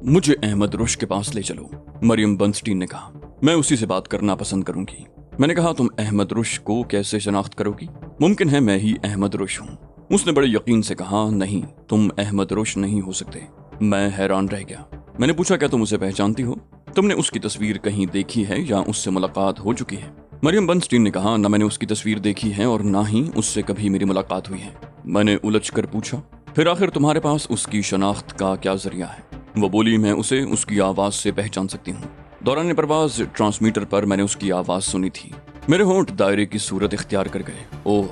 मुझे अहमद रुश के पास ले चलो, मरियम बर्नस्टीन ने कहा। मैं उसी से बात करना पसंद करूंगी। मैंने कहा, तुम अहमद रुश को कैसे शनाख्त करोगी? मुमकिन है मैं ही अहमद रुश हूँ। उसने बड़े यकीन से कहा, नहीं, तुम अहमद रुश नहीं हो सकते। मैं हैरान रह गया। मैंने पूछा, क्या तुम उसे पहचानती हो? तुमने उसकी तस्वीर कहीं देखी है या उससे मुलाकात हो चुकी है? मरियम बर्नस्टीन ने कहा, न मैंने उसकी तस्वीर देखी है और ना ही उससे कभी मेरी मुलाकात हुई है। मैंने उलझ कर पूछा, फिर आखिर तुम्हारे पास उसकी शनाख्त का क्या जरिया है? वो बोली, मैं उसे उसकी आवाज से पहचान सकती हूँ। दौरान परवाज ट्रांसमीटर पर मैंने उसकी आवाज सुनी थी। मेरे होंठ दायरे की सूरत इख्तियार कर गए। ओह,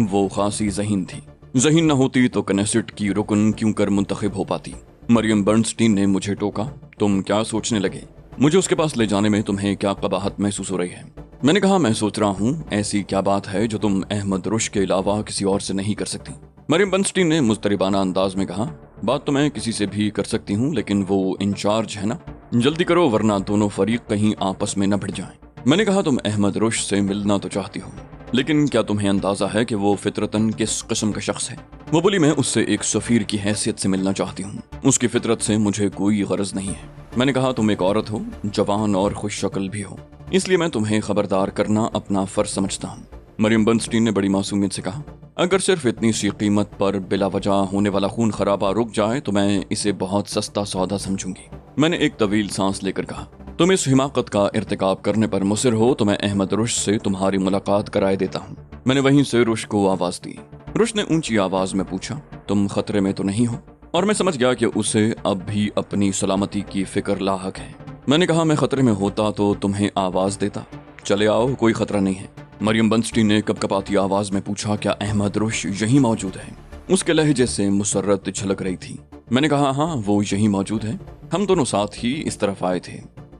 वो खासी ज़हीन थी। ज़हीन न होती तो कनेसेट की रुकन क्यों कर मुंतखब हो पाती। मरियम बर्नस्टीन ने मुझे टोका, तुम क्या सोचने लगे? मुझे उसके पास ले जाने में तुम्हें क्या कबाहत महसूस हो रही है? मैंने कहा, मैं सोच रहा हूँ ऐसी क्या बात है जो तुम अहमद रुश के अलावा किसी और से नहीं कर सकती। मरियम बर्नस्टीन ने मुस्तरिबाना अंदाज में कहा, बात तो मैं किसी से भी कर सकती हूँ, लेकिन वो इंचार्ज है ना। जल्दी करो वरना दोनों फरीक कहीं आपस में न भिड़ जाएं। मैंने कहा, तुम अहमद रुश से मिलना तो चाहती हो, लेकिन क्या तुम्हें अंदाजा है कि वो फितरतन किस किस्म का शख्स है? वो बोली, मैं उससे एक सफीर की हैसियत से मिलना चाहती हूँ। उसकी फितरत से मुझे कोई गरज नहीं है। मैंने कहा, तुम एक औरत हो, जवान और खुश शक्ल भी हो, इसलिए मैं तुम्हें खबरदार करना अपना फर्ज समझता हूँ। मरियम बर्नस्टीन ने बड़ी मासूमियत से कहा, अगर सिर्फ इतनी सी कीमत पर बिला वजह होने वाला खून खराबा रुक जाए तो मैं इसे बहुत सस्ता सौदा समझूंगी। मैंने एक तवील सांस लेकर कहा, तुम इस हिमाकत का इर्तिकाब करने पर मुसिर हो तो मैं अहमद रुश से तुम्हारी मुलाकात कराए देता हूँ। मैंने वहीं से रुश को आवाज दी। रुश ने ऊंची आवाज में पूछा, तुम खतरे में तो नहीं हो? और मैं समझ गया कि उसे अब भी अपनी सलामती की फिक्र लाहक है। मैंने कहा, मैं खतरे में होता तो तुम्हें आवाज देता। चले आओ, कोई खतरा नहीं है। मरियम बर्नस्टीन ने कपकपाती आवाज में पूछा, क्या अहमद रुश यहीं मौजूद है? उसके लहजे से मुसर्रत झलक रही थी। मैंने कहा, हाँ, वो यहीं मौजूद है, हम दोनों साथ ही इस तरफ आए थे।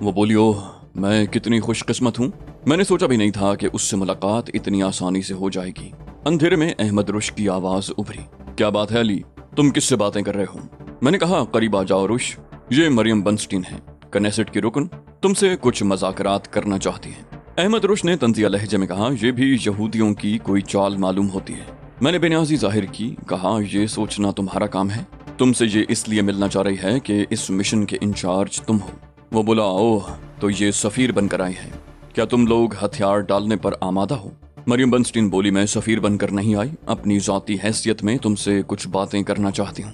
वो बोली, ओह, मैं कितनी खुशकिस्मत हूँ। मैंने सोचा भी नहीं था कि उससे मुलाकात इतनी आसानी से हो जाएगी। अंधेरे में अहमद रुश की आवाज उभरी, क्या बात है अली, तुम किससे बातें कर रहे हो? मैंने कहा, करीब आ जाओ रुश, ये मरियम बर्नस्टीन है, कनेसेट की रुकन, तुमसे कुछ मज़ाकरात करना चाहती है। अहमद रुश ने तंजिया लहजे में कहा, यह भी यहूदियों की कोई चाल मालूम होती है। मैंने बेनियाजी जाहिर की, कहा, यह सोचना तुम्हारा काम है। तुमसे ये इसलिए मिलना चाह रही है कि इस मिशन के इंचार्ज तुम हो। वो बोला, ओह, तो ये सफ़ीर बनकर आई है। क्या तुम लोग हथियार डालने पर आमादा हो? मरियम बर्नस्टीन बोली, मैं सफ़ीर बनकर नहीं आई, अपनी ज़ाती हैसियत में तुमसे कुछ बातें करना चाहती हूँ।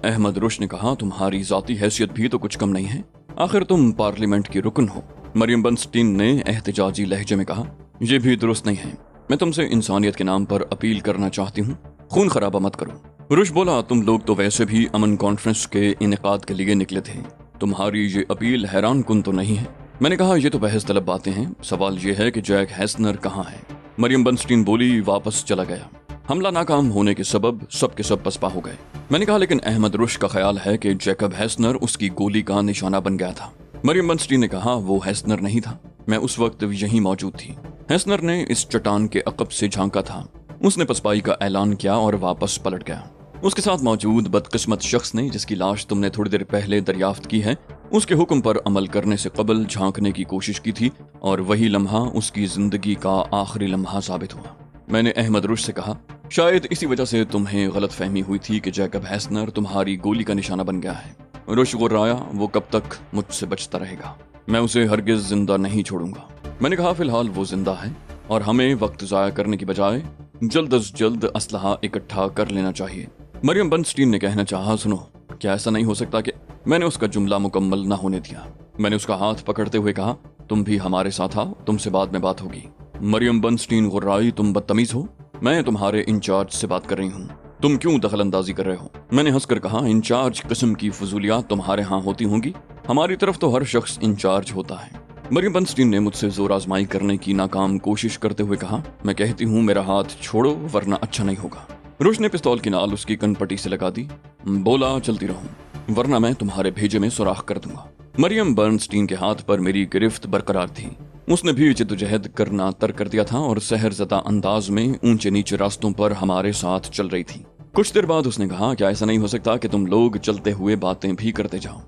अहमद रुश ने कहा, तुम्हारी ज़ाती हैसियत भी तो कुछ कम नहीं है, आखिर तुम पार्लियामेंट की रुकन हो। मरियम बर्नस्टीन ने एहतजाजी लहजे में कहा, यह भी दुरुस्त नहीं है, मैं तुमसे इंसानियत के नाम पर अपील करना चाहती हूँ, खून खराबा मत करो। रुश बोला, तुम लोग तो वैसे भी अमन कॉन्फ्रेंस के इनेकाद के लिए निकले थे, तुम्हारी ये अपील हैरान कुन तो नहीं है? मैंने कहा, ये तो बहस तलब बातें हैं, सवाल ये है कि जैक हैसनर कहाँ है? मरियम बर्नस्टीन बोली, वापस चला गया, हमला नाकाम होने के सबब सब के सब पसपा हो गए। मैंने कहा, लेकिन अहमद रुश का ख्याल है कि जैकब हैसनर उसकी गोली का निशाना बन गया था। मरियम बर्नस्टीन ने कहा, वो हैसनर नहीं था, मैं उस वक्त यहीं मौजूद थी। हैसनर ने इस चट्टान के अकब से झांका था, उसने पसपाई का ऐलान किया और वापस पलट गया। उसके साथ मौजूद बदकिस्मत शख्स ने, जिसकी लाश तुमने थोड़ी देर पहले दरियाफ्त की है, उसके हुक्म पर अमल करने से कबल झांकने की कोशिश की थी और वही लम्हा उसकी जिंदगी का आखिरी लम्हा साबित हुआ। मैंने अहमद रुश से कहा, शायद इसी वजह से तुम्हें गलत फहमी हुई थी कि जैकब हैसनर तुम्हारी गोली का निशाना बन गया है। रुश गुर्राया, वो कब तक मुझसे बचता रहेगा? मैं उसे हरगिज जिंदा नहीं छोड़ूंगा। मैंने कहा, फिलहाल वो जिंदा है और हमें वक्त जाया करने की बजाय जल्द अज जल्द असलहा इकट्ठा कर लेना चाहिए। मरियम बर्नस्टीन ने कहना चाहा, सुनो, क्या ऐसा नहीं हो सकता कि? मैंने उसका जुमला मुकम्मल न होने दिया। मैंने उसका हाथ पकड़ते हुए कहा, तुम भी हमारे साथ आओ, तुमसे बाद में बात होगी। मरियम बर्नस्टीन गुर्राई, तुम बदतमीज हो, मैं तुम्हारे इंचार्ज से बात कर रही हूँ, तुम क्यों दखल अंदाजी कर रहे हो? मैंने हंसकर कहा, इंचार्ज किस्म की फजूलियात तुम्हारे यहाँ होती होंगी, हमारी तरफ तो हर शख्स इंचार्ज होता है। मरियम बर्नस्टीन ने मुझसे जोर आजमाई करने की नाकाम कोशिश करते हुए कहा, मैं कहती हूँ मेरा हाथ छोड़ो वरना अच्छा नहीं होगा। रुश ने पिस्तौल की नाल उसकी कनपट्टी से लगा दी। बोला, चलती रहूं वरना मैं तुम्हारे भेजे में सुराख कर दूंगा। मरियम बर्नस्टीन के हाथ पर मेरी गिरफ्त बरकरार थी। उसने भी जिद्दोजहद करना तर्क कर दिया था और सहरज़दा अंदाज में ऊंचे नीचे रास्तों पर हमारे साथ चल रही थी। कुछ देर बाद उसने कहा, क्या ऐसा नहीं हो सकता कि तुम लोग चलते हुए बातें भी करते जाओ?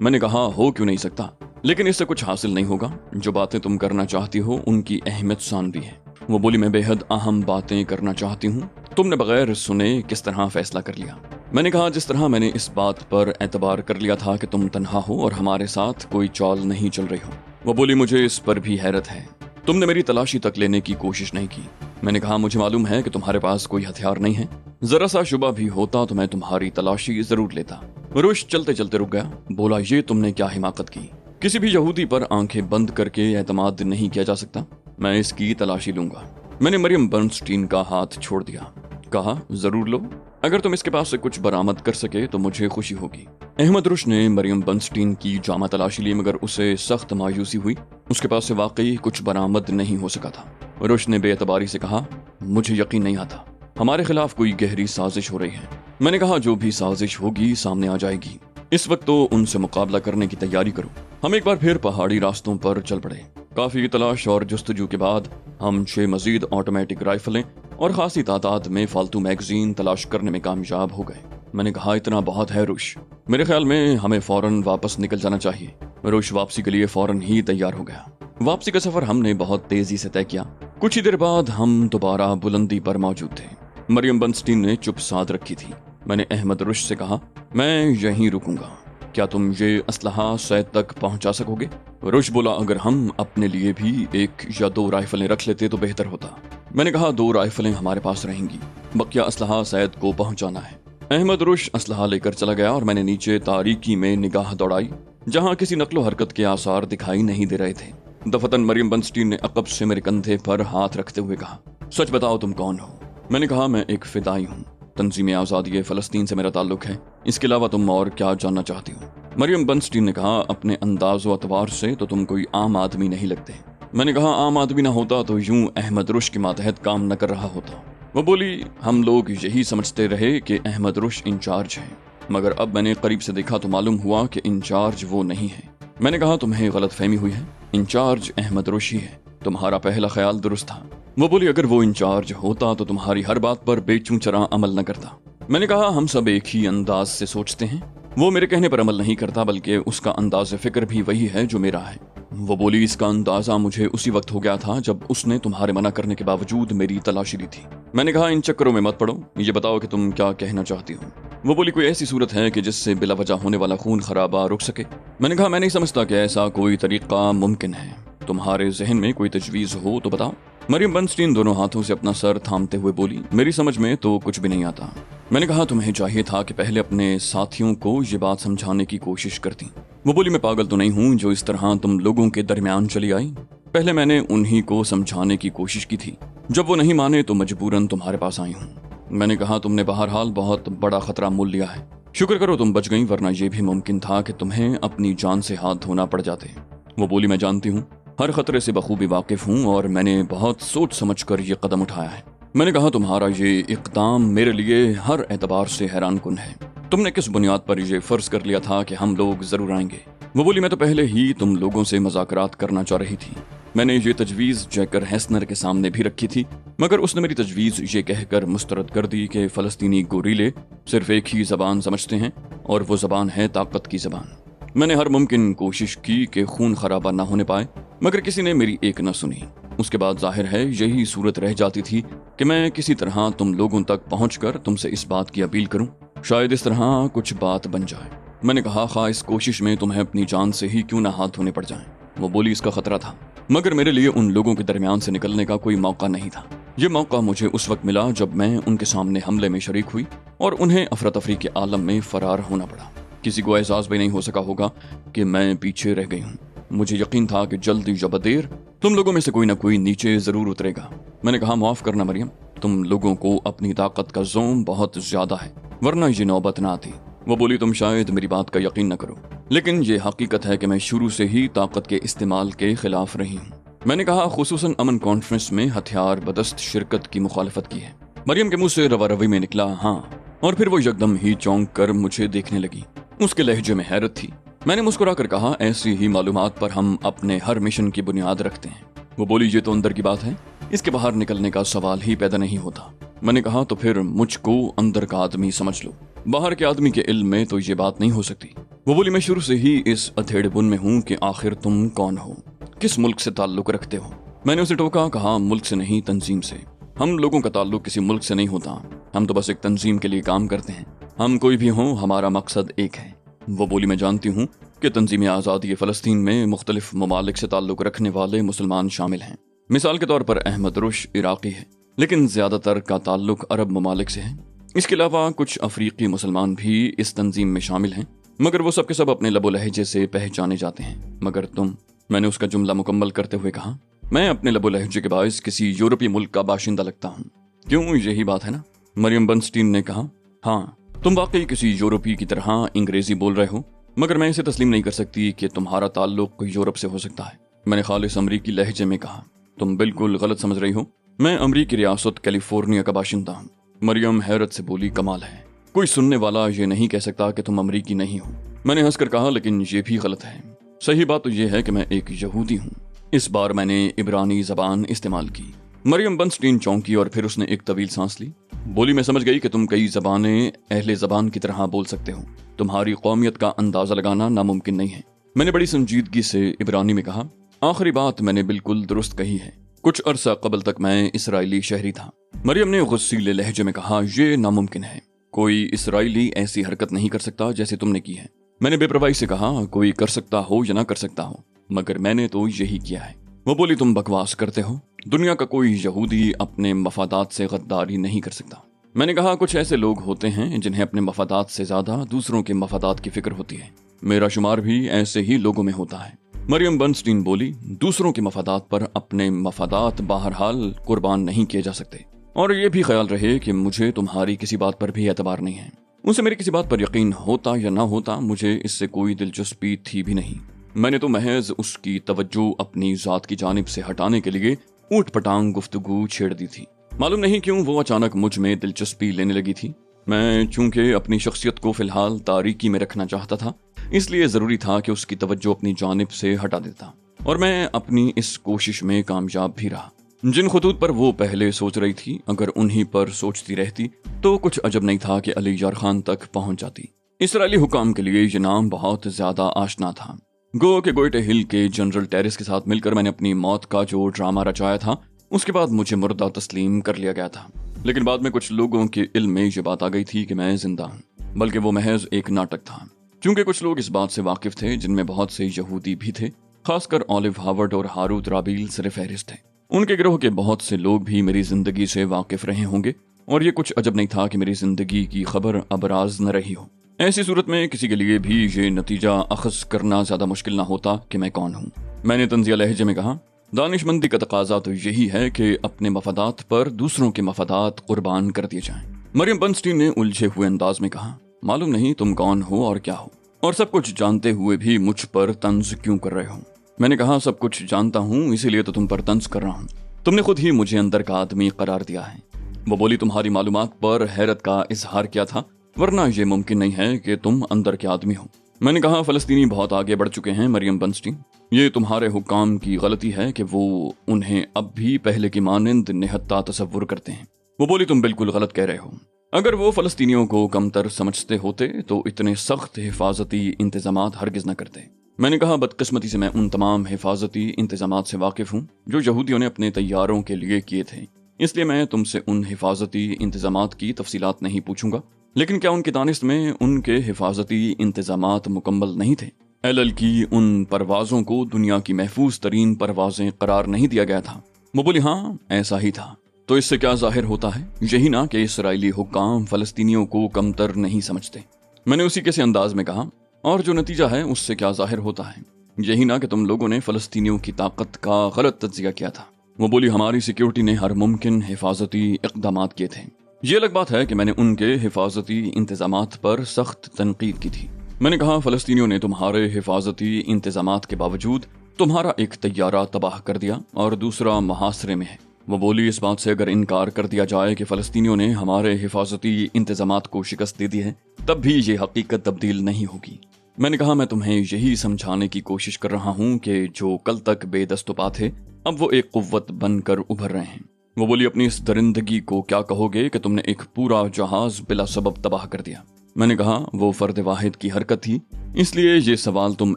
मैंने कहा, हो क्यों नहीं सकता, लेकिन इससे कुछ हासिल नहीं होगा। जो बातें तुम करना चाहती हो उनकी अहमियत सांवी है। वो बोली, मैं बेहद अहम बातें करना चाहती हूँ, तुमने बगैर सुने किस तरह फैसला कर लिया? मैंने कहा, जिस तरह मैंने इस बात पर एतबार कर लिया था कि तुम तन्हा हो और हमारे साथ कोई चाल नहीं चल रही हो। वो बोली, मुझे इस पर भी हैरत है, तुमने मेरी तलाशी तक लेने की कोशिश नहीं की। मैंने कहा, मुझे मालूम है कि तुम्हारे पास कोई हथियार नहीं है, जरा सा शुबा भी होता तो मैं तुम्हारी तलाशी जरूर लेता। रुश चलते चलते रुक गया। बोला, ये तुमने क्या हिमाकत की? किसी भी यहूदी पर आंखें बंद करके एतमाद नहीं किया जा सकता। मैं इसकी तलाशी लूंगा। मैंने मरियम बर्नस्टीन का हाथ छोड़ दिया। कहा, जरूर लो, अगर तुम इसके पास से कुछ बरामद कर सके तो मुझे खुशी होगी। अहमद रुश ने मरियम बर्नस्टीन की जामा तलाशी ली, मगर उसे सख्त मायूसी हुई। उसके पास से वाकई कुछ बरामद नहीं हो सका था। रुश ने बेएतबारी से कहा, मुझे यकीन नहीं आता, हमारे खिलाफ कोई गहरी साजिश हो रही है। मैंने कहा, जो भी साजिश होगी सामने आ जाएगी, इस वक्त तो उनसे मुकाबला करने की तैयारी करो। हम एक बार फिर पहाड़ी रास्तों पर चल पड़े। काफी तलाश और जुस्तजू के बाद हम 6 मजीद ऑटोमेटिक राइफलें और खासी तादाद में फालतू मैगजीन तलाश करने में कामयाब हो गए। मैंने कहा, इतना बहुत है रुश, मेरे ख्याल में हमें फौरन वापस निकल जाना चाहिए। रुश वापसी के लिए फौरन ही तैयार हो गया। वापसी का सफर हमने बहुत तेजी से तय किया। कुछ ही देर बाद हम दोबारा बुलंदी पर मौजूद थे। मरियम बर्नस्टीन ने चुप साध रखी थी। मैंने अहमद रुश से कहा, मैं यहीं रुकूंगा, क्या तुम ये असलहा सैद तक पहुंचा सकोगे? रुश बोला, अगर हम अपने लिए भी 1 या 2 राइफलें रख लेते तो बेहतर होता। मैंने कहा, 2 राइफलें हमारे पास रहेंगी, बकिया असलहा सैद को पहुंचाना है। अहमद रुश असलहा लेकर चला गया और मैंने नीचे तारीकी में निगाह दौड़ाई, जहां किसी नकलो हरकत के आसार दिखाई नहीं दे रहे थे। दफतन मरियम बर्नस्टीन ने अकब से मेरे कंधे पर हाथ रखते हुए कहा, सच बताओ, तुम कौन हो? मैंने कहा, मैं एक फिदाई हूँ, तंजीम आज़ादी फ़लस्तीन से मेरा ताल्लुक है, इसके अलावा तुम और क्या जानना चाहती हो? मरियम बर्नस्टीन ने कहा, अपने अंदाज़ व अतवार से तो तुम कोई आम आदमी नहीं लगते। मैंने कहा, आम आदमी ना होता तो यूं अहमद रुश के मातहत काम न कर रहा होता। वो बोली, हम लोग यही समझते रहे कि अहमद रुश इंचार्ज है, मगर अब मैंने करीब से देखा तो मालूम हुआ कि इंचार्ज वो नहीं है। मैंने कहा, तुम्हें गलत फहमी हुई है, इंचार्ज अहमद रुश ही है, तुम्हारा पहला ख्याल दुरुस्त था। वो बोली, अगर वो इंचार्ज होता तो तुम्हारी हर बात पर बेचूं-चरा अमल न करता। मैंने कहा, हम सब एक ही अंदाज से सोचते हैं, वो मेरे कहने पर अमल नहीं करता, बल्कि उसका अंदाज फिक्र भी वही है जो मेरा है। वो बोली, इसका अंदाजा मुझे उसी वक्त हो गया था जब उसने तुम्हारे मना करने के बावजूद मेरी तलाशी ली थी। मैंने कहा, इन चक्करों में मत पड़ो, ये बताओ कि तुम क्या कहना चाहती हो। वो बोली, कोई ऐसी सूरत है कि जिससे बिला वजह होने वाला खून खराबा रुक सके? मैंने कहा, मैं नहीं समझता कि ऐसा कोई तरीका मुमकिन है, तुम्हारे जहन में कोई तजवीज़ हो तो बताओ। मरियम बर्नस्टीन दोनों हाथों से अपना सर थामते हुए बोली, मेरी समझ में तो कुछ भी नहीं आता। मैंने कहा, तुम्हें चाहिए था कि पहले अपने साथियों को ये बात समझाने की कोशिश करती। वो बोली, मैं पागल तो नहीं हूँ जो इस तरह तुम लोगों के दरमियान चली आई। पहले मैंने उन्हीं को समझाने की कोशिश की थी, जब वो नहीं माने तो मजबूरन तुम्हारे पास आई हूँ। मैंने कहा, तुमने बहरहाल बहुत बड़ा खतरा मोल लिया है, शुक्र करो तुम बच गई, वरना यह भी मुमकिन था कि तुम्हें अपनी जान से हाथ धोना पड़ जाते। वो बोली, मैं जानती हूँ, हर खतरे से बखूबी वाकिफ हूँ और मैंने बहुत सोच समझ कर ये कदम उठाया है। मैंने कहा, तुम्हारा ये इक़दाम मेरे लिए हर एतबार से हैरान कुन है। तुमने किस बुनियाद पर ये फर्ज कर लिया था कि हम लोग जरूर आएंगे? वो बोली, मैं तो पहले ही तुम लोगों से मज़ाकरात करना चाह रही थी। मैंने ये तजवीज़ जैकर हैसनर के सामने भी रखी थी, मगर उसने मेरी तजवीज़ ये कहकर मुस्तरद कर दी कि फ़लस्तीनी गोरीले सिर्फ एक ही ज़बान समझते हैं और वो ज़बान है ताकत की ज़बान। मैंने हर मुमकिन कोशिश की कि खून खराबा ना होने पाए, मगर किसी ने मेरी एक न सुनी। उसके बाद जाहिर है यही सूरत रह जाती थी कि मैं किसी तरह तुम लोगों तक पहुंचकर तुमसे इस बात की अपील करूं, शायद इस तरह कुछ बात बन जाए। मैंने कहा, खा इस कोशिश में तुम्हें अपनी जान से ही क्यों ना हाथ धोने पड़ जाएं। वो बोली, इसका खतरा था, मगर मेरे लिए उन लोगों के दरमियान से निकलने का कोई मौका नहीं था। ये मौका मुझे उस वक्त मिला जब मैं उनके सामने हमले में शरीक हुई और उन्हें अफरा तफरी के आलम में फरार होना पड़ा। किसी को एहसास भी नहीं हो सका होगा कि मैं पीछे रह गई हूँ। मुझे यकीन था कि जल्दी या बदेर तुम लोगों में से कोई ना कोई नीचे जरूर उतरेगा। मैंने कहा, माफ करना मरियम, तुम लोगों को अपनी ताकत का ज़ोम बहुत ज्यादा है, वरना ये नौबत ना आती। वो बोली, तुम शायद मेरी बात का यकीन न करो, लेकिन ये हकीकत है कि मैं शुरू से ही ताकत के इस्तेमाल के खिलाफ रही हूँ। मैंने कहा, खुसूसन अमन कॉन्फ्रेंस में हथियार बदस्त शिरकत की मुखालफत की है। मरियम के मुंह से रवा रवी में निकला हाँ, और फिर वो यकदम ही चौंक कर मुझे देखने लगी। उसके लहजे में हैरत थी। मैंने मुस्कुरा कर कहा, ऐसी ही मालूमात पर हम अपने हर मिशन की बुनियाद रखते हैं। वो बोली, ये तो अंदर की बात है, इसके बाहर निकलने का सवाल ही पैदा नहीं होता। मैंने कहा, तो फिर मुझको अंदर का आदमी समझ लो, बाहर के आदमी के इल्म में तो ये बात नहीं हो सकती। वो बोली, मैं शुरू से ही इस अधेड़ बुन में हूँ कि आखिर तुम कौन हो, किस मुल्क से ताल्लुक रखते हो। मैंने उसे टोका, कहा, मुल्क से नहीं तंजीम से। ہم لوگوں کا تعلق کسی ملک سے نہیں ہوتا، ہم تو بس ایک تنظیم کے لیے کام کرتے ہیں، ہم کوئی بھی ہوں ہمارا مقصد ایک ہے۔ وہ بولی میں جانتی ہوں کہ تنظیم آزادی فلسطین میں مختلف ممالک سے تعلق رکھنے والے مسلمان شامل ہیں۔ مثال کے طور پر احمد رش عراقی ہے، لیکن زیادہ تر کا تعلق عرب ممالک سے ہے۔ اس کے علاوہ کچھ افریقی مسلمان بھی اس تنظیم میں شامل ہیں، مگر وہ سب کے سب اپنے لب و لہجے سے پہچانے جاتے ہیں۔ مگر تم، میں نے اس کا جملہ مکمل کرتے ہوئے کہا، میں اپنے لب و لہجے کے باعث کسی یورپی ملک کا باشندہ لگتا ہوں، کیوں؟ یہی بات ہے نا؟ مریم بنسٹین نے کہا، ہاں، تم واقعی کسی یورپی کی طرح انگریزی بول رہے ہو، مگر میں اسے تسلیم نہیں کر سکتی کہ تمہارا تعلق یورپ سے ہو سکتا ہے۔ میں نے خالص امریکی لہجے میں کہا، تم بالکل غلط سمجھ رہی ہو، میں امریکی ریاست کیلیفورنیا کا باشندہ ہوں۔ مریم حیرت سے بولی، کمال ہے، کوئی سننے والا یہ نہیں کہہ سکتا کہ تم امریکی نہیں ہو۔ میں نے ہنس کر کہا، لیکن یہ بھی غلط ہے، صحیح بات تو یہ ہے کہ میں ایک یہودی ہوں۔ اس بار میں نے عبرانی زبان استعمال کی۔ مریم بنسٹین چونکی اور پھر اس نے ایک طویل سانس لی۔ بولی، میں سمجھ گئی کہ تم کئی زبانیں اہل زبان کی طرح بول سکتے ہو، تمہاری قومیت کا اندازہ لگانا ناممکن نہیں ہے۔ میں نے بڑی سنجیدگی سے عبرانی میں کہا، آخری بات میں نے بالکل درست کہی ہے، کچھ عرصہ قبل تک میں اسرائیلی شہری تھا۔ مریم نے غصیلے لہجے میں کہا، یہ ناممکن ہے، کوئی اسرائیلی ایسی حرکت نہیں کر سکتا جیسے تم نے کی ہے۔ میں نے بے پرواہی سے کہا، کوئی کر سکتا ہو یا نہ کر سکتا ہو، مگر میں نے تو یہی کیا ہے۔ وہ بولی، تم بکواس کرتے ہو، دنیا کا کوئی یہودی اپنے مفادات سے غداری نہیں کر سکتا۔ میں نے کہا، کچھ ایسے لوگ ہوتے ہیں جنہیں اپنے مفادات سے زیادہ دوسروں کے مفادات کی فکر ہوتی ہے، میرا شمار بھی ایسے ہی لوگوں میں ہوتا ہے۔ مریم بنسٹین بولی، دوسروں کے مفادات پر اپنے مفادات بہرحال قربان نہیں کیے جا سکتے، اور یہ بھی خیال رہے کہ مجھے تمہاری کسی بات پر بھی اعتبار نہیں ہے۔ اسے میری کسی بات پر یقین ہوتا یا نہ ہوتا، مجھے اس سے کوئی دلچسپی تھی بھی نہیں۔ میں نے تو محض اس کی توجہ اپنی ذات کی جانب سے ہٹانے کے لیے اوٹ پٹانگ گفتگو چھیڑ دی تھی۔ معلوم نہیں کیوں وہ اچانک مجھ میں دلچسپی لینے لگی تھی۔ میں چونکہ اپنی شخصیت کو فی الحال تاریکی میں رکھنا چاہتا تھا، اس لیے ضروری تھا کہ اس کی توجہ اپنی جانب سے ہٹا دیتا، اور میں اپنی اس کوشش میں کامیاب بھی رہا۔ جن خطوط پر وہ پہلے سوچ رہی تھی، اگر انہی پر سوچتی رہتی تو کچھ عجب نہیں تھا کہ علی یار خان تک پہنچ جاتی۔ اسرائیلی حکام کے لیے یہ نام بہت زیادہ آشنا تھا۔ گو کہ گوئٹے ہل کے جنرل ٹیرس کے ساتھ مل کر میں نے اپنی موت کا جو ڈرامہ رچایا تھا، اس کے بعد مجھے مردہ تسلیم کر لیا گیا تھا۔ لیکن بعد میں کچھ لوگوں کے علم میں یہ بات آ گئی تھی کہ میں زندہ ہوں، بلکہ وہ محض ایک ناٹک تھا۔ چونکہ کچھ لوگ اس بات سے واقف تھے، جن میں بہت سے یہودی بھی تھے، خاص کر اولیو ہاورڈ اور ہاروت رابیل سر فہرست تھے۔ ان کے گروہ کے بہت سے لوگ بھی میری زندگی سے واقف رہے ہوں گے، اور یہ کچھ عجب نہیں تھا کہ میری زندگی کی خبر ابراز نہ رہی ہو۔ ایسی صورت میں کسی کے لیے بھی یہ نتیجہ اخذ کرنا زیادہ مشکل نہ ہوتا کہ میں کون ہوں۔ میں نے طنزیہ لہجے میں کہا، دانش مندی کا تقاضا تو یہی ہے کہ اپنے مفادات پر دوسروں کے مفادات قربان کر دیے جائیں۔ مریم بنسٹین نے الجھے ہوئے انداز میں کہا، معلوم نہیں تم کون ہو اور کیا ہو، اور سب کچھ جانتے ہوئے بھی مجھ پر طنز کیوں کر رہے ہو؟ میں نے کہا، سب کچھ جانتا ہوں، اسی لیے تو تم پر طنز کر رہا ہوں، تم نے خود ہی مجھے اندر کا آدمی قرار دیا ہے۔ وہ بولی، تمہاری معلومات پر حیرت کا اظہار کیا تھا، ورنہ یہ ممکن نہیں ہے کہ تم اندر کے آدمی ہو۔ میں نے کہا، فلسطینی بہت آگے بڑھ چکے ہیں مریم بنسٹین، یہ تمہارے حکام کی غلطی ہے کہ وہ انہیں اب بھی پہلے کی مانند نہتا تصور کرتے ہیں۔ وہ بولی، تم بالکل غلط کہہ رہے ہو، اگر وہ فلسطینیوں کو کمتر سمجھتے ہوتے تو اتنے سخت حفاظتی انتظامات ہرگز نہ کرتے۔ میں نے کہا، بدقسمتی سے میں ان تمام حفاظتی انتظامات سے واقف ہوں جو یہودیوں نے اپنے طیاروں کے لیے کیے تھے، اس لیے میں تم سے ان حفاظتی انتظامات کی تفصیلات نہیں پوچھوں گا۔ لیکن کیا ان کی دانست میں ان کے حفاظتی انتظامات مکمل نہیں تھے؟ ایل کی ان پروازوں کو دنیا کی محفوظ ترین پروازیں قرار نہیں دیا گیا تھا؟ وہ بولی، ہاں ایسا ہی تھا۔ تو اس سے کیا ظاہر ہوتا ہے؟ یہی نہ کہ اسرائیلی حکام فلسطینیوں کو کمتر نہیں سمجھتے۔ میں نے اسی کے سے انداز میں کہا، اور جو نتیجہ ہے اس سے کیا ظاہر ہوتا ہے؟ یہی نہ کہ تم لوگوں نے فلسطینیوں کی طاقت کا غلط تجزیہ کیا تھا۔ وہ بولی، ہماری سیکیورٹی نے ہر ممکن حفاظتی اقدامات کیے تھے۔ یہ الگ بات ہے کہ میں نے ان کے حفاظتی انتظامات پر سخت تنقید کی تھی۔ میں نے کہا، فلسطینیوں نے تمہارے حفاظتی انتظامات کے باوجود تمہارا ایک طیارہ تباہ کر دیا اور دوسرا محاصرے میں ہے۔ وہ بولی، اس بات سے اگر انکار کر دیا جائے کہ فلسطینیوں نے ہمارے حفاظتی انتظامات کو شکست دے دی ہے، تب بھی یہ حقیقت تبدیل نہیں ہوگی۔ میں نے کہا، میں تمہیں یہی سمجھانے کی کوشش کر رہا ہوں کہ جو کل تک بے دست و پا تھے، اب وہ ایک قوت بن کر ابھر رہے ہیں۔ وہ بولی، اپنی اس درندگی کو کیا کہو گے کہ تم نے ایک پورا جہاز بلا سبب تباہ کر دیا؟ میں نے کہا، وہ فرد واحد کی حرکت تھی، اس لیے یہ سوال تم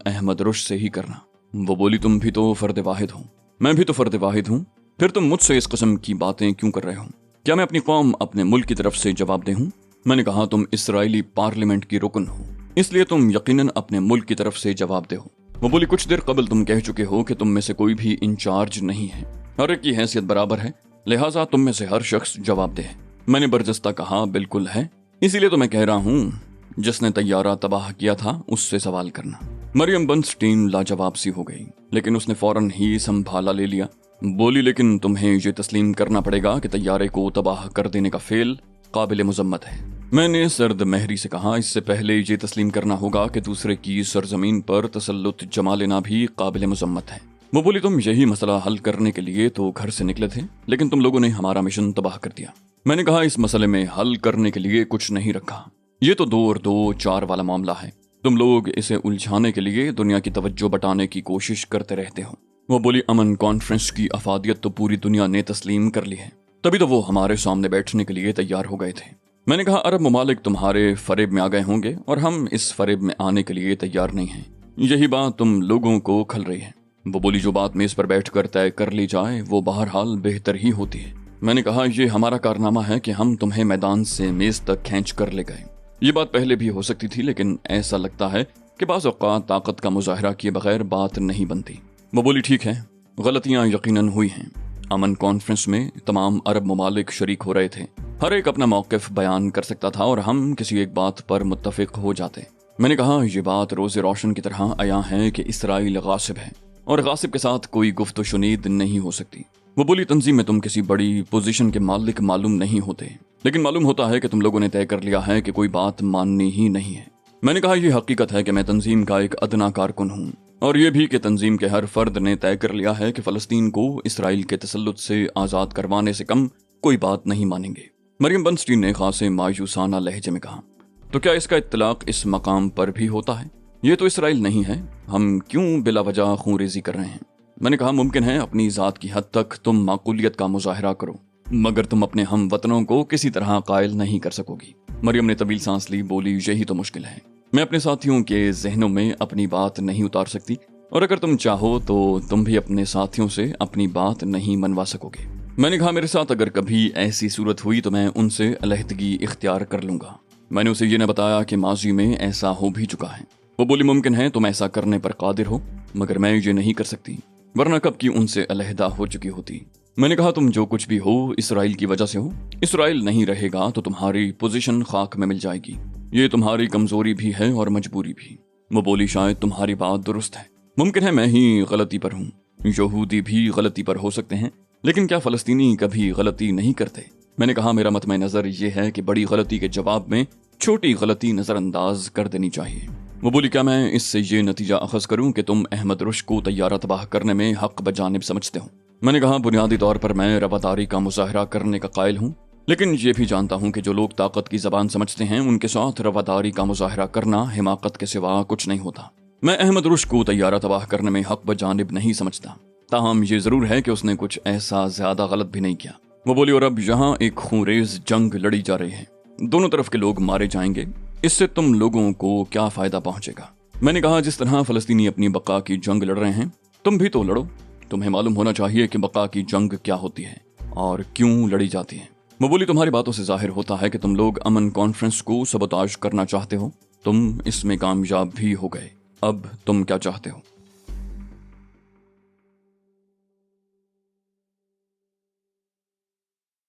احمد رش سے ہی کرنا۔ وہ بولی، تم بھی تو فرد واحد ہو۔ میں بھی تو فرد واحد ہوں، फिर तुम मुझसे इस किस्म की बातें क्यों कर रहे हो? क्या मैं अपनी कौम, अपने मुल्क की तरफ से जवाबदेह हूँ? मैंने कहा तुम इसराइली पार्लियामेंट की रुकन हो, इसलिए तुम यकीनन अपने मुल्क की तरफ से जवाबदेह हो। वो बोली कुछ देर कबल तुम कह चुके हो कि तुम में से कोई भी इंचार्ज नहीं है, हर एक की हैसियत बराबर है, लिहाजा तुम में से हर शख्स जवाबदेह है। मैंने बरजस्ता कहा बिल्कुल है, इसीलिए तो मैं कह रहा हूँ जिसने तैयारा तबाह किया था उससे सवाल करना। मरियम बर्न्सटीन लाजवाब सी हो गई, लेकिन उसने फौरन ही संभाला ले लिया। बोली लेकिन तुम्हें ये तस्लीम करना पड़ेगा कि तैयारे को तबाह कर देने का फेल काबिल मुजम्मत है। मैंने सर्द महरी से कहा इससे पहले ये तस्लीम करना होगा कि दूसरे की सरजमीन पर तसल्लुत जमा लेना भी काबिल मुजम्मत है। वो बोली तुम यही मसला हल करने के लिए तो घर से निकले थे, लेकिन तुम लोगों ने हमारा मिशन तबाह कर दिया। मैंने कहा इस मसले में हल करने के लिए कुछ नहीं रखा, ये तो 2 और 2 4 वाला मामला है। तुम लोग इसे उलझाने के लिए दुनिया की तवज्जो बटाने की कोशिश करते रहते हो। वो बोली अमन कॉन्फ्रेंस की अफादियत तो पूरी दुनिया ने तस्लीम कर ली है, तभी तो वो हमारे सामने बैठने के लिए तैयार हो गए थे। मैंने कहा अरब ममालिक तुम्हारे फरेब में आ गए होंगे और हम इस फरेब में आने के लिए तैयार नहीं हैं। यही बात तुम लोगों को खल रही है। वो बोली जो बात मेज पर बैठकर तय कर ली जाए वो बहरहाल बेहतर ही होती है। मैंने कहा ये हमारा कारनामा है कि हम तुम्हें मैदान से मेज तक खींच कर ले गए। ये बात पहले भी हो सकती थी, लेकिन ऐसा लगता है कि बाज़ औक़ात ताकत का मुज़ाहरा किए बगैर बात नहीं बनती। वो बोली ठीक है, गलतियां यकीनन हुई हैं। अमन कॉन्फ्रेंस में तमाम अरब ममालिक शरीक हो रहे थे, हर एक अपना मौक़िफ़ बयान कर सकता था और हम किसी एक बात पर मुत्तफ़िक हो जाते। मैंने कहा ये बात रोज़े रोशन की तरह आया है कि इसराइल गासिब है और गासिब के साथ कोई गुफ्त शुनीद नहीं हो सकती। वो बोली तंजीम में तुम किसी बड़ी पोजीशन के मालिक मालूम नहीं होते, लेकिन मालूम होता है कि तुम लोगों ने तय कर लिया है कि कोई बात माननी ही नहीं है। मैंने कहा यह हकीकत है कि मैं तंजीम का एक अदना कारकुन हूँ, और ये भी कि तंजीम के हर फर्द ने तय कर लिया है कि फ़लस्तीन को इसराइल के तसल्लुत से आज़ाद करवाने से कम कोई बात नहीं मानेंगे। मरियम बर्न्सटीन ने खासे मायूसाना लहजे में कहा तो क्या इसका इत्तलाक इस मकाम पर भी होता है? ये तो इसराइल नहीं है, हम क्यों बिला वजह खूंरेजी कर रहे हैं? मैंने कहा मुमकिन है अपनी ज़ात की हद तक तुम माकूलियत का मुजाहरा करो, मगर तुम अपने हम वतनों को किसी तरह कायल नहीं कर सकोगी। मरियम ने तवील सांस ली, बोली यही तो मुश्किल है, मैं अपने साथियों के जहनों में अपनी बात नहीं उतार सकती, और अगर तुम चाहो तो तुम भी अपने साथियों से अपनी बात नहीं मनवा सकोगे। मैंने कहा मेरे साथ अगर कभी ऐसी सूरत हुई तो मैं उनसे अलहदगी इख्तियार कर लूंगा। मैंने उसे ये न बताया कि माजी में ऐसा हो भी चुका है। वो बोली मुमकिन है तुम ऐसा करने पर कादिर हो, मगर मैं ये नहीं कर सकती, वरना कब की उनसे अलहदा हो चुकी होती। मैंने कहा तुम जो कुछ भी हो इसराइल की वजह से हो, इसराइल नहीं रहेगा तो तुम्हारी पोजीशन खाक में मिल जाएगी, ये तुम्हारी कमजोरी भी है और मजबूरी भी। वो बोली शायद तुम्हारी बात दुरुस्त है, मुमकिन है मैं ही गलती पर हूँ, यहूदी भी गलती पर हो सकते हैं, लेकिन क्या फलस्तीनी कभी गलती नहीं करते? मैंने कहा मेरा मतम नज़र ये है कि बड़ी गलती के जवाब में छोटी गलती नज़रअंदाज कर देनी चाहिए। वो बोली क्या मैं इससे ये नतीजा अखज़ करूँ कि तुम अहमद रुश को तैयारा तबाह करने में हक बजानिब समझते हो? मैंने कहा बुनियादी तौर पर मैं रवादारी का मुजाहरा करने का कायल हूँ, लेकिन ये भी जानता हूँ कि जो लोग ताकत की ज़बान समझते हैं उनके साथ रवादारी का मुजाहरा करना हिमाकत के सिवा कुछ नहीं होता। मैं अहमद रुश को तैयारा तबाह करने में हक बजानिब नहीं समझता, ताहम ये ज़रूर है कि उसने कुछ ऐसा ज़्यादा गलत भी नहीं किया। वो बोली और अब यहाँ एक खूंरेज जंग लड़ी जा रही है, दोनों तरफ के लोग मारे जाएंगे, इससे तुम लोगों को क्या फ़ायदा पहुँचेगा? मैंने कहा जिस तरह फ़लस्तीनी अपनी बका की जंग लड़ रहे हैं तुम भी तो लड़ो, तुम्हें मालूम होना चाहिए कि बका की जंग क्या होती है और क्यों लड़ी जाती है। वो बोली तुम्हारी बातों से जाहिर होता है कि तुम लोग अमन कॉन्फ्रेंस को सबोताज करना चाहते हो, तुम इसमें कामयाब भी हो गए, अब तुम क्या चाहते हो?